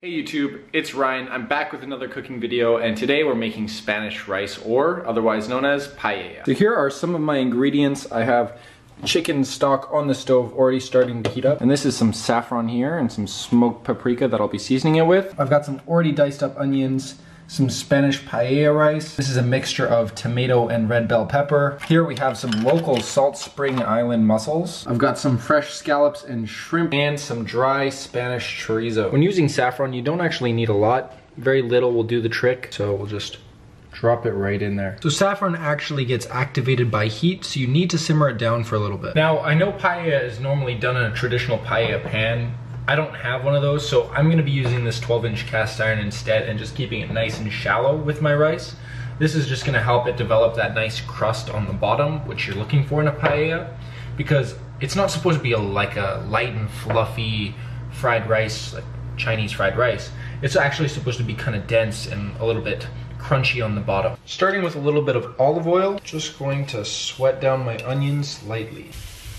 Hey YouTube, it's Ryan. I'm back with another cooking video, and today we're making Spanish rice, or otherwise known as paella. So here are some of my ingredients. I have chicken stock on the stove already starting to heat up, and this is some saffron here and some smoked paprika that I'll be seasoning it with. I've got some already diced up onions, some Spanish paella rice. This is a mixture of tomato and red bell pepper. Here we have some local Salt Spring Island mussels. I've got some fresh scallops and shrimp and some dry Spanish chorizo. When using saffron, you don't actually need a lot. Very little will do the trick, so we'll just drop it right in there. So saffron actually gets activated by heat, so you need to simmer it down for a little bit. Now, I know paella is normally done in a traditional paella pan. I don't have one of those, so I'm gonna be using this 12-inch cast iron instead and just keeping it nice and shallow with my rice. This is just gonna help it develop that nice crust on the bottom, which you're looking for in a paella, because it's not supposed to be like a light and fluffy fried rice, like Chinese fried rice. It's actually supposed to be kind of dense and a little bit crunchy on the bottom. Starting with a little bit of olive oil, just going to sweat down my onions lightly.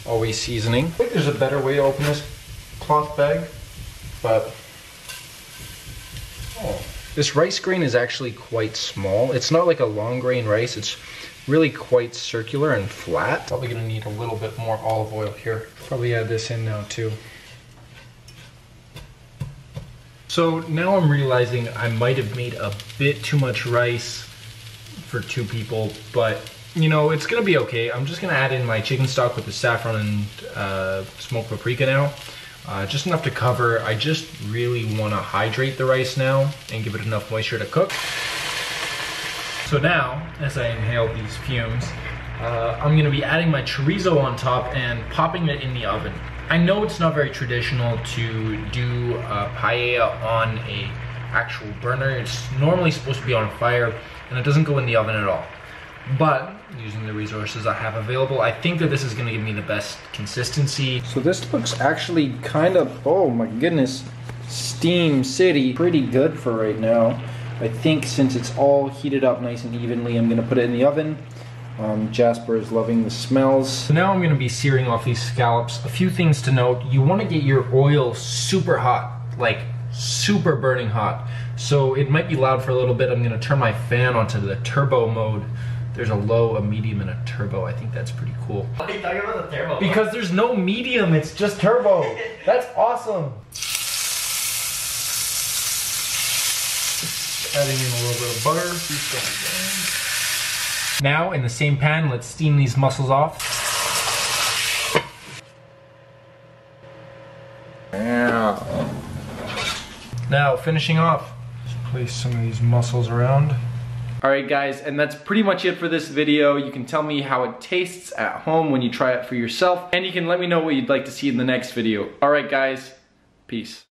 Always seasoning. I think there's a better way to open this cloth bag, but this rice grain is actually quite small. It's not like a long grain rice, it's really quite circular and flat. Probably gonna need a little bit more olive oil here. Probably add this in now too. So now I'm realizing I might have made a bit too much rice for two people, but you know, it's gonna be okay. I'm just gonna add in my chicken stock with the saffron and smoked paprika now. Just enough to cover. I just really want to hydrate the rice now and give it enough moisture to cook. So now, as I inhale these fumes, I'm going to be adding my chorizo on top and popping it in the oven. I know it's not very traditional to do paella on a actual burner. It's normally supposed to be on fire, and it doesn't go in the oven at all. But using the resources I have available, I think that this is going to give me the best consistency. So this looks actually kind of, oh my goodness, Steam City, pretty good for right now. I think since it's all heated up nice and evenly, I'm going to put it in the oven. Jasper is loving the smells. So now I'm going to be searing off these scallops. A few things to note: you want to get your oil super hot, like super burning hot. So it might be loud for a little bit. I'm going to turn my fan onto the turbo mode. There's a low, a medium, and a turbo. I think that's pretty cool. Why are you talking about the turbo? Because there's no medium, it's just turbo. That's awesome. Adding in a little bit of butter. Now, in the same pan, let's steam these mussels off. Yeah. Now, finishing off, just place some of these mussels around. Alright guys, and that's pretty much it for this video. You can tell me how it tastes at home when you try it for yourself, and you can let me know what you'd like to see in the next video. Alright guys, peace.